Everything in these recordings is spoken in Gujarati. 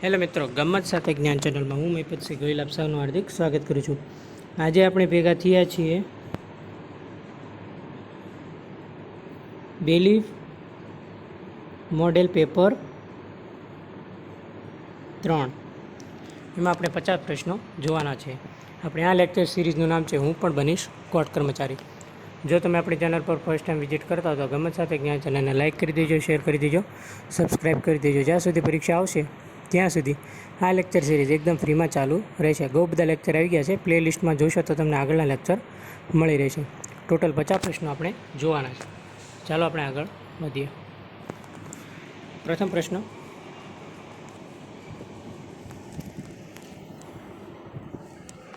હેલો મિત્રો, ગમ્મત સાથે જ્ઞાન ચેનલમાં હું મહિપતસિંહ ગોહિલ આપ સૌનું હાર્દિક સ્વાગત કરું છું. આજે આપણે ભેગા થયા છીએ બિલીફ મોડેલ પેપર 3. એમાં આપણે 50 પ્રશ્નો જોવાના છે. આપણે આ લેક્ચર સિરીઝનું નામ છે હું પણ બનીશ કોર્ટ કર્મચારી. જો તમે આપણી ચેનલ પર ફર્સ્ટ ટાઈમ વિઝિટ કરતા હો તો ગમ્મત સાથે જ્ઞાન ચેનલને લાઇક કરી દેજો, શેર કરી દેજો, સબસ્ક્રાઈબ કરી દેજો. જ્યાં સુધી પરીક્ષા આવશે ત્યાં સુધી આ લેક્ચર સિરીઝ એકદમ ફ્રીમાં ચાલુ રહેશે. બહુ બધા લેક્ચર આવી ગયા છે, પ્લે લિસ્ટમાં જોશો તો તમને આગળના લેક્ચર મળી રહેશે. ટોટલ 50 પ્રશ્નો આપણે જોવાના છે. ચાલો આપણે આગળ વધીએ. પ્રથમ પ્રશ્ન,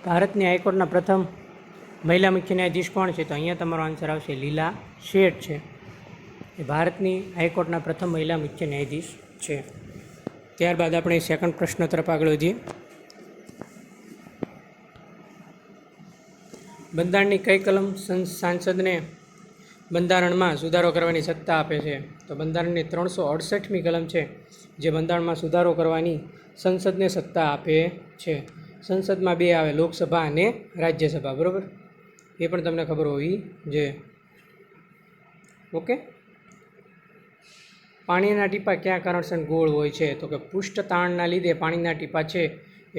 ભારતની હાઈકોર્ટના પ્રથમ મહિલા મુખ્ય ન્યાયાધીશ કોણ છે? તો અહીંયા તમારો આન્સર આવશે લીલા શેઠ છે. એ ભારતની હાઈકોર્ટના પ્રથમ મહિલા મુખ્ય ન્યાયાધીશ છે. ત્યારબાદ આપણે સેકન્ડ પ્રશ્ન તરફ આગળ વધીએ. બંધારણની કઈ કલમ સાંસદને બંધારણમાં સુધારો કરવાની સત્તા આપે છે? તો બંધારણની 368મી કલમ છે જે બંધારણમાં સુધારો કરવાની સંસદને સત્તા આપે છે. સંસદમાં બે આવે, લોકસભા અને રાજ્યસભા, બરાબર? એ પણ તમને ખબર હોવી જોઈએ. ઓકે. પાણીના ટીપા કયા કારણસર ગોળ હોય છે? તો કે પૃષ્ઠ તાણના લીધે પાણીના ટીપા છે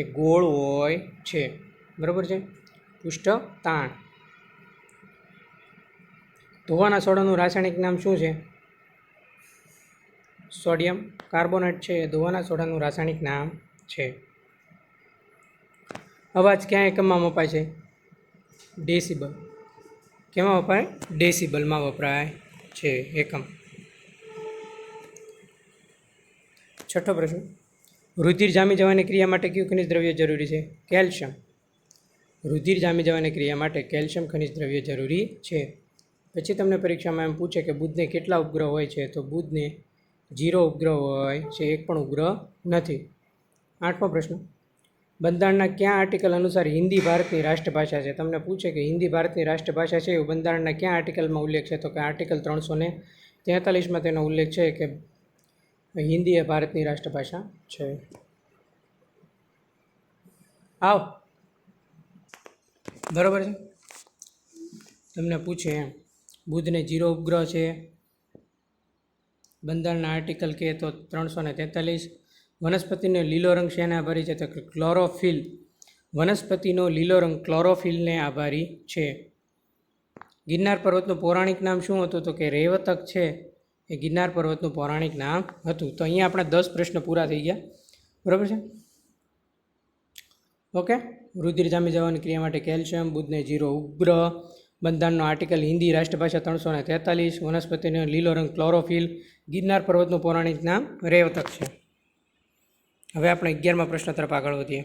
એ ગોળ હોય છે, બરાબર છે? પૃષ્ઠ તાણ. ધોવાના સોડાનું રાસાયણિક નામ શું છે? સોડિયમ કાર્બોનેટ છે એ ધોવાના સોડાનું રાસાયણિક નામ છે. અવાજ ક્યાં એકમમાં વપરાય છે? ડેસિબલ. કેમાં વપરાય? ડેસિબલમાં વપરાય છે એકમ. છઠ્ઠો પ્રશ્ન, રુધિર જામી જવાની ક્રિયા માટે કયું ખનિજ દ્રવ્ય જરૂરી છે? કેલ્શિયમ. રુધિર જામી જવાની ક્રિયા માટે કેલ્શિયમ ખનિજ દ્રવ્ય જરૂરી છે. પછી તમને પરીક્ષામાં એમ પૂછે કે બુધને કેટલા ઉપગ્રહ હોય છે? તો બુધને 0 ઉપગ્રહ હોય છે, એક પણ ઉપગ્રહ નથી. આઠમો પ્રશ્ન, બંધારણના કયા આર્ટિકલ અનુસાર હિન્દી ભારતની રાષ્ટ્રભાષા છે? તમને પૂછે કે હિન્દી ભારતની રાષ્ટ્રભાષા છે એવું બંધારણના કયા આર્ટિકલમાં ઉલ્લેખ છે? તો કે આર્ટિકલ 343માં તેનો ઉલ્લેખ છે કે હિન્દી એ ભારતની રાષ્ટ્રભાષા છે. આવ, બરાબર છે? તમને પૂછે એમ બુધને 0 ઉપગ્રહ છે, બંધારણના આર્ટિકલ કે તો 343. વનસ્પતિનો લીલો રંગ શેને આભારી છે? તો કે ક્લોરોફિલ. વનસ્પતિનો લીલો રંગ ક્લોરોફિલને આભારી છે. ગિરનાર પર્વતનું પૌરાણિક નામ શું હતું? તો કે રેવતક છે એ ગિરનાર પર્વતનું પૌરાણિક નામ હતું. તો અહીંયા આપણા 10 પ્રશ્ન પૂરા થઈ ગયા, બરાબર છે? ઓકે. રુધિર જામી જવાની ક્રિયા માટે કેલ્શિયમ, બુધને 0 ઉપગ્રહ, બંધારણનો આર્ટિકલ હિન્દી રાષ્ટ્રભાષા 343, વનસ્પતિનો લીલો રંગ ક્લોરોફિલ, ગિરનાર પર્વતનું પૌરાણિક નામ રેવતક છે. હવે આપણે 11મા પ્રશ્ન તરફ આગળ વધીએ.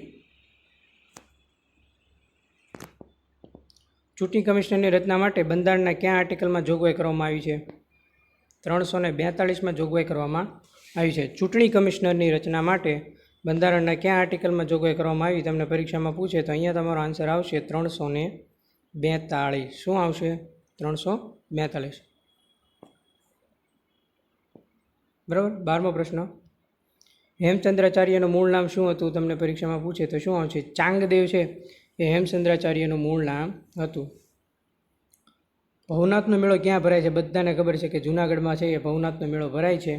ચૂંટણી કમિશનરની રચના માટે બંધારણના કયા આર્ટિકલમાં જોગવાઈ કરવામાં આવી છે? 342માં જોગવાઈ કરવામાં આવી છે. ચૂંટણી કમિશનરની રચના માટે બંધારણના કયા આર્ટિકલમાં જોગવાઈ કરવામાં આવી? તમને પરીક્ષામાં પૂછે તો અહીંયા તમારો આન્સર આવશે 342. શું આવશે? 342, બરાબર. 12મો પ્રશ્ન, હેમચંદ્રાચાર્યનું મૂળ નામ શું હતું? તમને પરીક્ષામાં પૂછે તો શું આવશે? ચાંગદેવ છે એ હેમચંદ્રાચાર્યનું મૂળ નામ હતું. ભવનાથનો મેળો ક્યાં ભરાય છે? બધાને ખબર છે કે જૂનાગઢમાં છે એ ભવનાથનો મેળો ભરાય છે.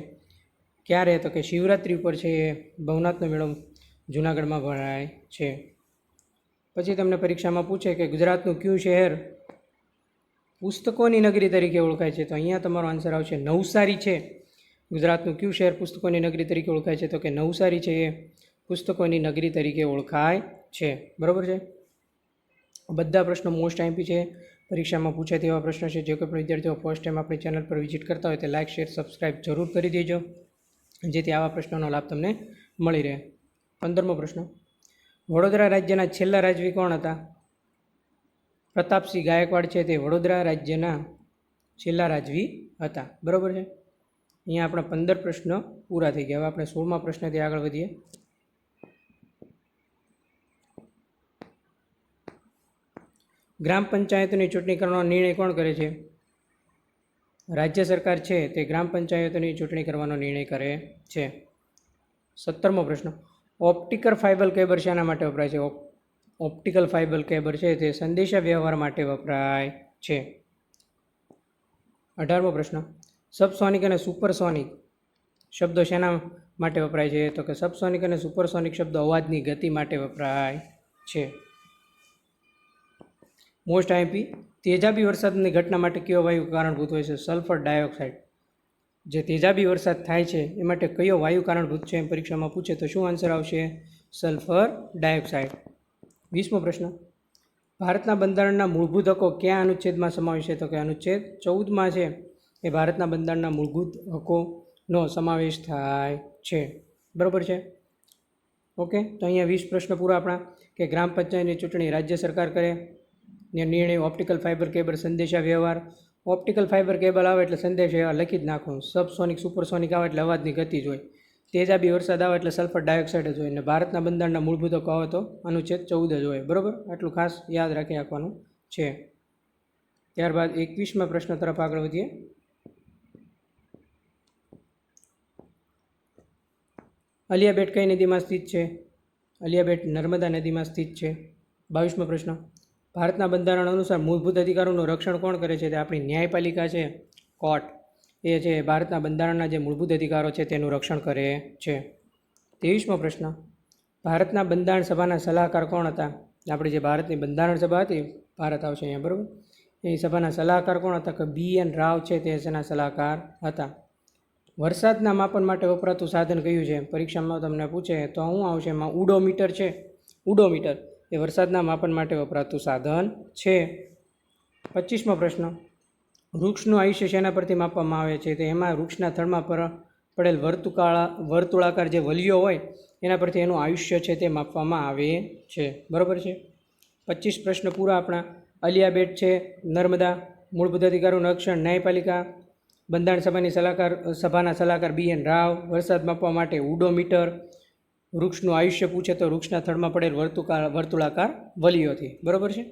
ક્યારે? તો કે શિવરાત્રિ ઉપર છે એ ભવનાથનો મેળો જૂનાગઢમાં ભરાય છે. પછી તમને પરીક્ષામાં પૂછે કે ગુજરાતનું કયું શહેર પુસ્તકોની નગરી તરીકે ઓળખાય છે? તો અહીંયા તમારો આન્સર આવશે નવસારી છે. ગુજરાતનું કયું શહેર પુસ્તકોની નગરી તરીકે ઓળખાય છે? તો કે નવસારી છે એ પુસ્તકોની નગરી તરીકે ઓળખાય છે, બરાબર છે? બધા પ્રશ્નો મોસ્ટ આઈમ્પી છે, પરીક્ષામાં પૂછાય તેવા પ્રશ્નો છે. જે કોઈ પણ વિદ્યાર્થીઓ ફર્સ્ટ ટાઈમ આપણી ચેનલ પર વિઝિટ કરતા હોય તો લાઇક, શેર, સબસ્ક્રાઈબ જરૂર કરી દેજો જેથી આવા પ્રશ્નોનો લાભ તમને મળી રહે. 15મો પ્રશ્ન, વડોદરા રાજ્યના છેલ્લા રાજવી કોણ હતા? પ્રતાપસિંહ ગાયકવાડ છે તે વડોદરા રાજ્યના છેલ્લા રાજવી હતા, બરાબર છે? અહીંયા આપણા 15 પ્રશ્નો પૂરા થઈ ગયા. હવે આપણે 16મા પ્રશ્નથી આગળ વધીએ. ગ્રામ પંચાયતની ચૂંટણી કરવાનો નિર્ણય કોણ કરે છે? રાજ્ય સરકાર છે તે ગ્રામ પંચાયતોની ચૂંટણી કરવાનો નિર્ણય કરે છે. 17મો પ્રશ્ન, ઓપ્ટિકલ ફાઇબર કેબલ શાના માટે વપરાય છે? ઓપ્ટિકલ ફાઇબર કેબલ છે તે સંદેશા વ્યવહાર માટે વપરાય છે. 18મો પ્રશ્ન, સબસોનિક અને સુપરસોનિક શબ્દો શેના માટે વપરાય છે? તો કે સબસોનિક અને સુપરસોનિક શબ્દો અવાજની ગતિ માટે વપરાય છે. મોસ્ટ આઈએમપી, તેજાબી વરસાદની ઘટના માટે કયો વાયુ કારણભૂત હોય છે? Sulphur dioxide. જે તેજાબી વરસાદ થાય છે એ માટે કયો વાયુ કારણભૂત છે એમ પરીક્ષામાં પૂછે તો શું આન્સર આવશે? Sulphur dioxide. 20મો પ્રશ્ન, ભારતના બંધારણના મૂળભૂત હકો કયા અનુચ્છેદમાં સમાવેશ છે? તો કે અનુચ્છેદ 14માં છે એ ભારતના બંધારણના મૂળભૂત હકોનો સમાવેશ થાય છે. બરાબર છે? ઓકે, તો અહીંયા 20 પ્રશ્ન પૂરા આપણા. કે ગ્રામ પંચાયતની ચૂંટણી રાજ્ય સરકાર કરે ને નિર્ણય. ઓપ્ટિકલ ફાઇબર કેબલ સંદેશા વ્યવહાર. ઓપ્ટિકલ ફાઇબર કેબલ આવે એટલે સંદેશ વ્યવહાર લખી જ નાખવાનું. સબસોનિક સુપરસોનિક આવે એટલે અવાજની ગતિ જ હોય. તેજાબી વરસાદ આવે એટલે સલ્ફર ડાયોક્સાઇડ જ હોય. અને ભારતના બંધારણના મૂળભૂત હકો આવે તો અનુચ્છેદ 14 જ હોય. બરાબર, આટલું ખાસ યાદ રાખી રાખવાનું છે. ત્યારબાદ 21મા પ્રશ્ન તરફ આગળ વધીએ. અલિયા બેટ કઈ નદીમાં સ્થિત છે? અલિયા બેટ નર્મદા નદીમાં સ્થિત છે. 22મો પ્રશ્ન, ભારતના બંધારણ અનુસાર મૂળભૂત અધિકારોનું રક્ષણ કોણ કરે છે? તે આપણી ન્યાયપાલિકા છે, કોર્ટ. એ છે ભારતના બંધારણના જે મૂળભૂત અધિકારો છે તેનું રક્ષણ કરે છે. 23મો પ્રશ્ન, ભારતના બંધારણ સભાના સલાહકાર કોણ હતા? આપણી જે ભારતની બંધારણ સભા હતી, ભારત આવશે અહીંયા, બરાબર, એ સભાના સલાહકાર કોણ હતા? કે BN રાવ છે તે તેના સલાહકાર હતા. વરસાદના માપન માટે વપરાતું સાધન કયું છે? પરીક્ષામાં તમને પૂછે તો શું આવશે? એમાં ઉડોમીટર છે. ઉડોમીટર એ વરસાદના માપન માટે વપરાતું સાધન છે. 25મો પ્રશ્ન, વૃક્ષનું આયુષ્ય શેના પરથી માપવામાં આવે છે? તો એમાં વૃક્ષના થડમાં પડેલ વર્તુળાકાર જે વલીઓ હોય એના પરથી એનું આયુષ્ય છે તે માપવામાં આવે છે. બરાબર છે? 25 પ્રશ્ન પૂરા આપણા. અલિયા બેટ છે, નર્મદા, મૂળભૂત અધિકારોનું રક્ષણ, ન્યાયપાલિકા, બંધારણ સભાના સલાહકાર BN રાવ, વરસાદ માપવા માટે ઉડોમીટર, વૃક્ષનું આયુષ્ય પૂછે તો વૃક્ષના થડમાં પડેલ વર્તુળાકાર વલીઓથી. બરાબર છે?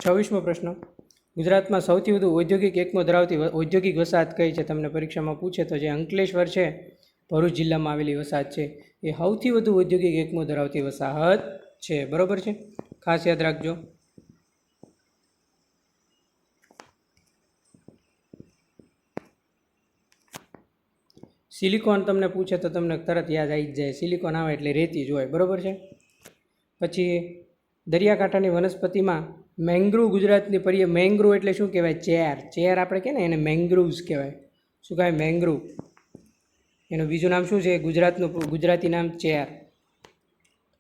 છવ્વીસમો પ્રશ્ન, ગુજરાતમાં સૌથી વધુ ઔદ્યોગિક એકમો ધરાવતી ઔદ્યોગિક વસાહત કઈ છે? તમને પરીક્ષામાં પૂછે તો જે અંકલેશ્વર છે, ભરૂચ જિલ્લામાં આવેલી વસાહત છે, એ સૌથી વધુ ઔદ્યોગિક એકમો ધરાવતી વસાહત છે. બરાબર છે? ખાસ યાદ રાખજો. સિલિકોન તમને પૂછે તો તમને તરત યાદ આવી જ જાય. સિલિકોન આવે એટલે રેતી જ હોય. બરાબર છે? પછી દરિયાકાંઠાની વનસ્પતિમાં મેંગ્રુવ ગુજરાતની મેંગ્રુવ એટલે શું કહેવાય? ચેર. ચેર આપણે કહે ને એને મેંગ્રુવ્સ કહેવાય. શું કહેવાય? મેંગ્રુવ. એનું બીજું નામ શું છે? ગુજરાતી નામ ચેર.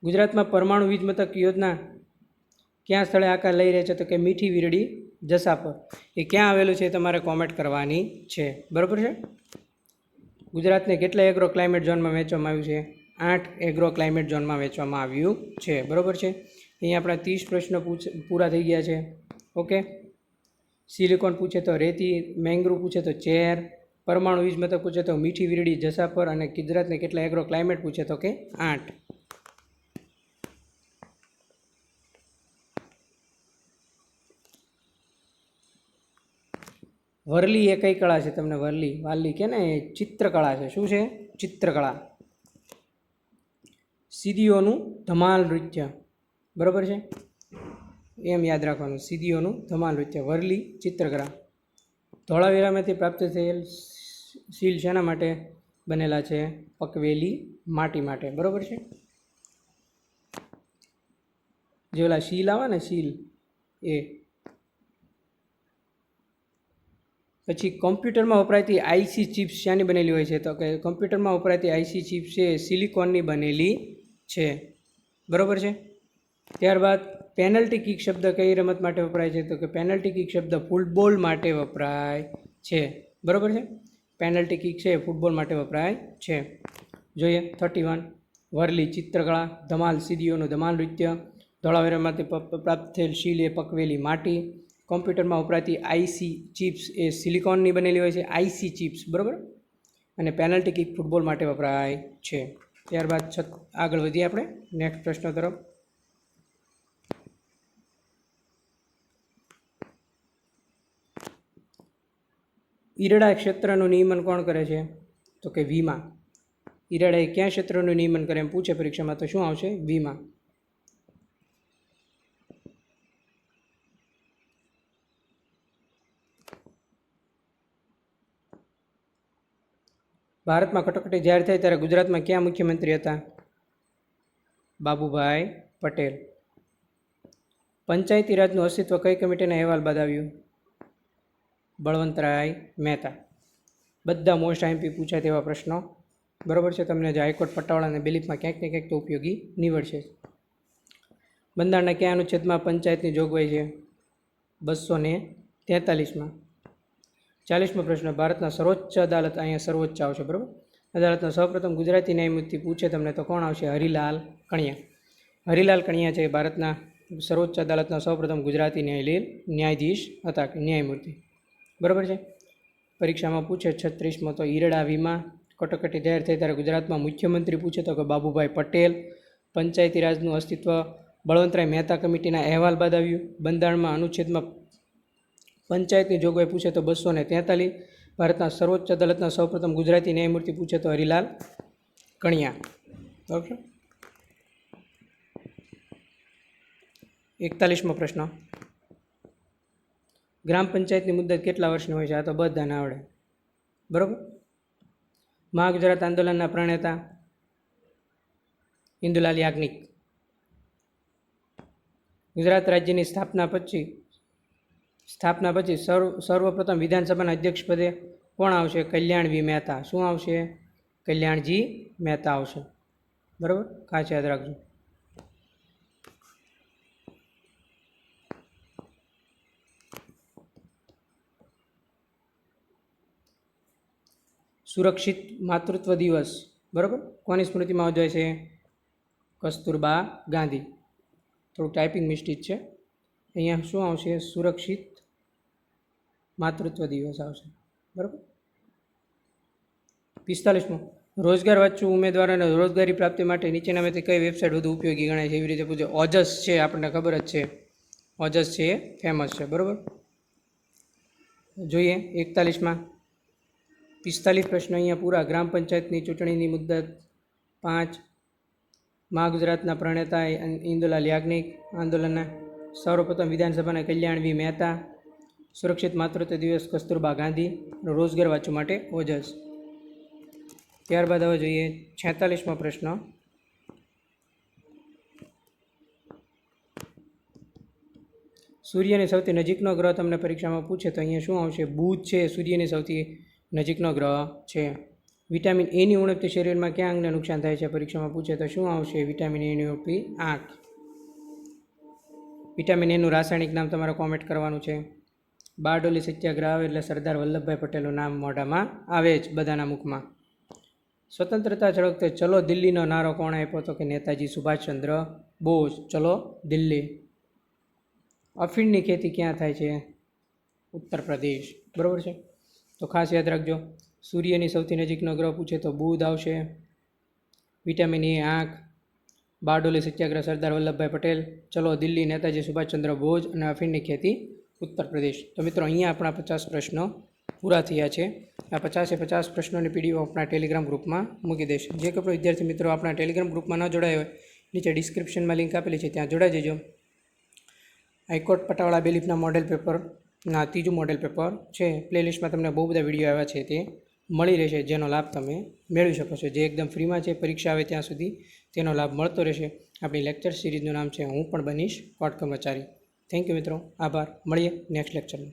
ગુજરાતમાં પરમાણુ વીજ મથક યોજના ક્યાં સ્થળે આકાર લઈ રહે છે? તો કે મીઠી વીરડી જસાપર. એ ક્યાં આવેલું છે તમારે કોમેન્ટ કરવાની છે. બરાબર છે? ગુજરાતને કેટલા એગ્રો ક્લાઇમેટ ઝોનમાં વહેંચવામાં આવ્યું છે? 8 એગ્રો ક્લાઇમેટ ઝોનમાં વહેંચવામાં આવ્યું છે. બરાબર છે? અહીંયા આપણા 30 પ્રશ્નો પૂરા થઈ ગયા છે. ઓકે, સિલિકોન પૂછે તો રેતી, મેંગ્રુવ પૂછે તો ચેર, પરમાણુ વીજ મથક પૂછે તો મીઠી વીરડી જસાપર, અને ગુજરાતને કેટલા એગ્રો ક્લાઇમેટ પૂછે તો કે 8. વરલી એ કઈ કળા છે? તમને વારલી કે ને ચિત્રકળા છે. શું છે? ચિત્રકળા. સીદીઓનું ધમાલ નૃત્ય. બરાબર છે? એમ યાદ રાખવાનું. સીદીઓનું ધમાલ નૃત્ય, વરલી ચિત્રકળા. ધોળાવીરામાંથી પ્રાપ્ત થયેલ સીલ શેના માટે બનેલા છે? પકવેલી માટી માટે. બરાબર છે? જે ઓલા સીલ આવે ને, સીલ, એ. પછી કોમ્પ્યુટરમાં વપરાતી આઈસી ચિપ્સ શાની બનેલી હોય છે? તો કે કોમ્પ્યુટરમાં વપરાતી આઈસી ચિપ્સ છે સિલિકોનની બનેલી છે. બરાબર છે? ત્યારબાદ પેનલ્ટી કિક શબ્દ કઈ રમત માટે વપરાય છે? તો કે પેનલ્ટી કિક શબ્દ ફૂટબોલ માટે વપરાય છે. બરાબર છે? પેનલ્ટી કિક છે ફૂટબોલ માટે વપરાય છે. જોઈએ 31, વરલી ચિત્રકળા, ધમાલ સીદીઓનું ધમાલ નૃત્ય, ધોળાવીરામાંથી પ્રાપ્ત થયેલ શીલ એ પકવેલી માટી, કોમ્પ્યુટરમાં વપરાતી આઈસી ચિપ્સ એ સિલિકોનની બનેલી હોય છે, આઈસી ચિપ્સ. બરાબર? અને પેનલ્ટી કિક ફૂટબોલ માટે વપરાય છે. ત્યારબાદ આગળ વધીએ આપણે નેક્સ્ટ પ્રશ્ન તરફ. ઈરડા ક્ષેત્રનું નિયમન કોણ કરે છે? તો કે વીમા. ઈરડાએ ક્યાં ક્ષેત્રનું નિયમન કરે એમ પૂછે પરીક્ષામાં, તો શું આવશે? વીમા. ભારતમાં કટોકટી જાહેર થઈ ત્યારે ગુજરાતમાં ક્યાં મુખ્યમંત્રી હતા? બાબુભાઈ પટેલ. પંચાયતી રાજનું અસ્તિત્વ કઈ કમિટીના અહેવાલ બાદ આવ્યું? બળવંતરાય મહેતા. બધા મોસ્ટ આઈએમપી પૂછાય તેવા પ્રશ્નો, બરાબર છે. તમને જે હાઈકોર્ટ પટ્ટાવાળા અને બેલીફમાં ક્યાંક ને ક્યાંક તો ઉપયોગી નીવડશે. બંધારણના કયા અનુચ્છેદમાં પંચાયતની જોગવાઈ છે? 243માં. 40મો પ્રશ્ન, ભારતના સર્વોચ્ચ અદાલત, અહીંયા સર્વોચ્ચ આવશે, બરાબર. અદાલતનો સૌપ્રથમ ગુજરાતી ન્યાયમૂર્તિ પૂછે તમને તો કોણ આવશે? હરિલાલ કણિયા. હરિલાલ કણિયા છે ભારતના સર્વોચ્ચ અદાલતના સૌપ્રથમ ગુજરાતી ન્યાયાધીશ હતા, ન્યાયમૂર્તિ, બરાબર છે. પરીક્ષામાં પૂછે 36મો, તો ઈરડા વીમા કટોકટી જાહેર થઈ ત્યારે ગુજરાતમાં મુખ્યમંત્રી પૂછે તો કે બાબુભાઈ પટેલ. પંચાયતી રાજનું અસ્તિત્વ બળવંતરાય મહેતા કમિટીના અહેવાલ બાદ આવ્યું. બંધારણમાં અનુચ્છેદમાં પંચાયતની જોગવાઈ પૂછે તો 243. ભારતના સર્વોચ્ચ અદાલતના સૌપ્રથમ ગુજરાતી ન્યાયમૂર્તિ પૂછે તો હરિલાલ કણિયા, બરાબર. 41મો પ્રશ્ન, ગ્રામ પંચાયતની મુદ્દત કેટલા વર્ષની હોય છે? આ તો બધાને આવડે, બરાબર. મહાગુજરાત આંદોલનના પ્રણેતા ઇન્દુલાલ યાજ્ઞિક. ગુજરાત રાજ્યની સ્થાપના પછી સર્વપ્રથમ વિધાનસભાના અધ્યક્ષ પદે કોણ આવશે? કલ્યાણજી મહેતા. શું આવશે? કલ્યાણજી મહેતા આવશે, બરાબર. ખાસ યાદ રાખજો. સુરક્ષિત માતૃત્વ દિવસ, બરાબર, કોની સ્મૃતિમાં ઉજવાય છે? કસ્તુરબા ગાંધી. થોડુંક ટાઈપિંગ મિસ્ટેક છે, અહીંયા શું આવશે? સુરક્ષિત માતૃત્વ દિવસ આવશે, બરાબર. 45મો, રોજગાર વાંચું ઉમેદવારોને રોજગારી પ્રાપ્તિ માટે નીચેનામાંથી કઈ વેબસાઇટ વધુ ઉપયોગી ગણાય છે? એવી રીતે પૂછે. ઓજસ છે, આપણને ખબર જ છે, ઓજસ છે એ ફેમસ છે, બરાબર. જોઈએ 41માં. 45 પ્રશ્ન અહીંયા પૂરા. ગ્રામ પંચાયતની ચૂંટણીની મુદ્દત 5. મહાગુજરાતના પ્રણેતા ઇન્દુલાલ યાજ્ઞિક. આંદોલનના સર્વપ્રથમ વિધાનસભાના કલ્યાણજી મહેતા. સુરક્ષિત માતૃત્વ દિવસ કસ્તુરબા ગાંધી. રોજગાર વાંચવા માટે ઓજસ. ત્યારબાદ હવે જોઈએ 46મો પ્રશ્ન. સૂર્યની સૌથી નજીકનો ગ્રહ તમને પરીક્ષામાં પૂછે તો અહીંયા શું આવશે? બુધ છે સૂર્યની સૌથી નજીકનો ગ્રહ છે. વિટામિન એની ઉણપથી શરીરમાં ક્યાં અંગને નુકસાન થાય છે? પરીક્ષામાં પૂછે તો શું આવશે? વિટામિન એની ઉણપથી આંખ. વિટામિન એનું રાસાયણિક નામ તમારે કોમેન્ટ કરવાનું છે. બારડોલી સત્યાગ્રહ આવે એટલે સરદાર વલ્લભભાઈ પટેલનું નામ મોઢામાં આવે જ બધાના મુખમાં. સ્વતંત્રતા ચળવળતે ચલો દિલ્હીનો નારો કોણે આપ્યો? તો કે નેતાજી સુભાષચંદ્ર બોઝ. ચલો દિલ્હી. અફીણની ખેતી ક્યાં થાય છે? ઉત્તર પ્રદેશ, બરાબર છે. તો ખાસ યાદ રાખજો. સૂર્યની સૌથી નજીકનો ગ્રહ પૂછે તો બુધ આવશે. વિટામિન એ આંખ. બારડોલી સત્યાગ્રહ સરદાર વલ્લભભાઈ પટેલ. ચલો દિલ્હી નેતાજી સુભાષચંદ્ર બોઝ. અને અફીણની ખેતી ઉત્તર પ્રદેશ. તો મિત્રો અહીંયા આપણા 50 પ્રશ્નો પૂરા થયા છે. આ 50 પ્રશ્નોની પીડીએફ આપણા ટેલિગ્રામ ગ્રુપમાં મૂકી દઈશ. જે કોઈ વિદ્યાર્થી મિત્રો આપણા ટેલિગ્રામ ગ્રુપમાં ન જોડાયા હોય, નીચે ડિસ્ક્રિપ્શનમાં લિંક આપેલી છે, ત્યાં જોડાઈ જજો. હાઈકોર્ટ પટાવાળા બેલીફના મોડેલ પેપરના 3જું મોડેલ પેપર છે. પ્લેલિસ્ટમાં તમને બહુ બધા વિડીયો આવ્યા છે, તે મળી રહેશે, જેનો લાભ તમે મેળવી શકો છો. જે એકદમ ફ્રીમાં છે, પરીક્ષા આવે ત્યાં સુધી તેનો લાભ મળતો રહેશે. આપણી લેક્ચર સિરીઝનું નામ છે હું પણ બનીશ કોર્ટ કર્મચારી. થેન્ક યુ મિત્રો, આભાર. મળીએ નેક્સ્ટ લેક્ચરમાં.